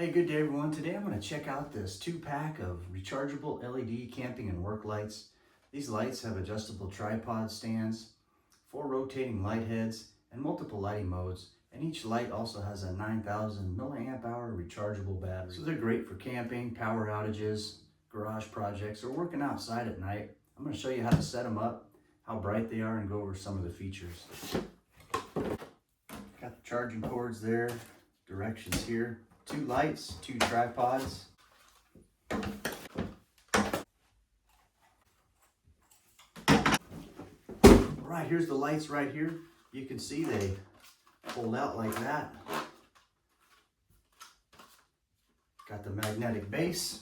Hey, good day everyone. Today I'm going to check out this 2-pack of rechargeable LED camping and work lights. These lights have adjustable tripod stands, 4 rotating light heads, and multiple lighting modes. And each light also has a 9,000 milliamp hour rechargeable battery. So they're great for camping, power outages, garage projects, or working outside at night. I'm going to show you how to set them up, how bright they are, and go over some of the features. Got the charging cords there, directions here. 2 lights, 2 tripods. Alright, here's the lights right here. You can see they fold out like that. Got the magnetic base.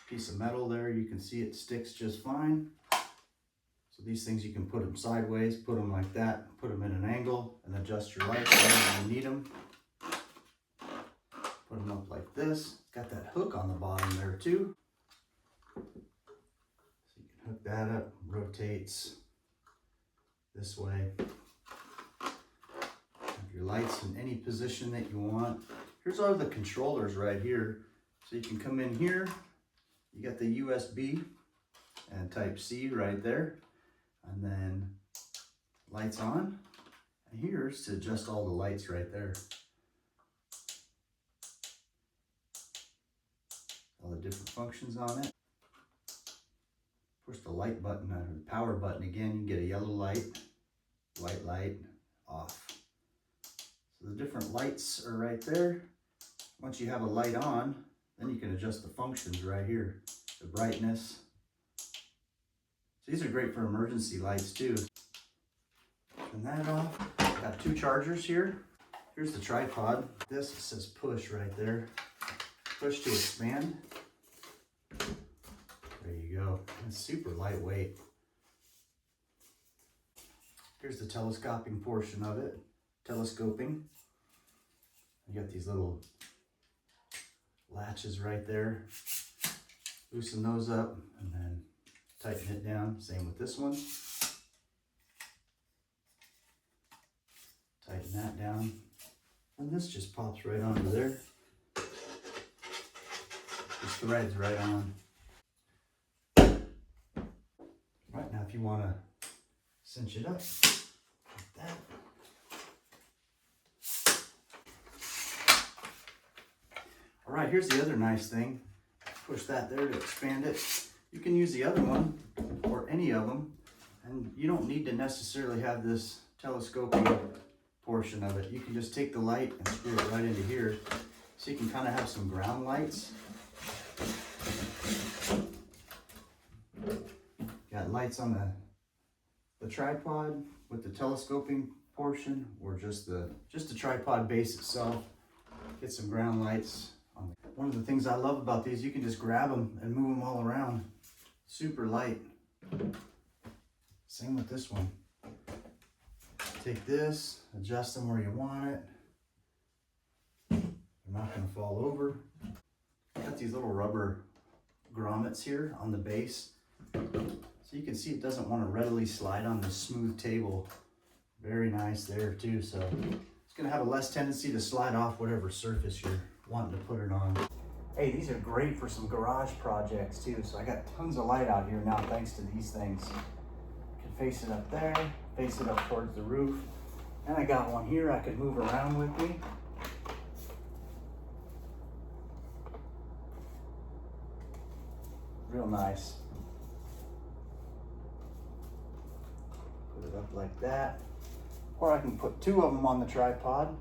Piece of metal there, you can see it sticks just fine. So these things, you can put them sideways, put them like that, put them in an angle, and adjust your lights whenever you need them. Put them up like this. Got that hook on the bottom there too. So you can hook that up, rotates this way. Have your lights in any position that you want. Here's all the controllers right here. So you can come in here. You got the USB and Type-C right there. And then lights on. And here's to adjust all the lights right there. All the different functions on it. Push the light button or the power button again, you get a yellow light, white light, off. So the different lights are right there. Once you have a light on, then you can adjust the functions right here. The brightness. So these are great for emergency lights too. Turn that off. Got 2 chargers here. Here's the tripod. This says push right there. Push to expand. There you go. It's super lightweight. Here's the telescoping portion of it. Telescoping. You got these little latches right there. Loosen those up and then tighten it down. Same with this one. Tighten that down. And this just pops right onto there. Just threads right on. Right, now if you want to cinch it up like that. All right, here's the other nice thing. Push that there to expand it. You can use the other one or any of them, and you don't need to necessarily have this telescoping portion of it. You can just take the light and screw it right into here, so you can kind of have some ground lights. Got lights on the tripod with the telescoping portion, or just the tripod base itself. Get some ground lights on the. One of the things I love about these, you can just grab them and move them all around. Super light. Same with this one. Take this, adjust them where you want it. They're not going to fall over. Got these little rubber grommets here on the base. So you can see it doesn't want to readily slide on this smooth table. Very nice there too. So it's going to have a less tendency to slide off whatever surface you're wanting to put it on. Hey, these are great for some garage projects too. So I got tons of light out here now thanks to these things. I can face it up there, face it up towards the roof. And I got one here I could move around with me. Real nice. Put it up like that. Or I can put 2 of them on the tripod.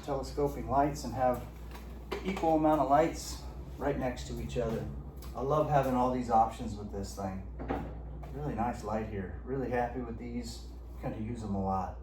Telescoping lights, and have equal amount of lights right next to each other. I love having all these options with this thing. Really nice light here. Really happy with these. Kind of use them a lot.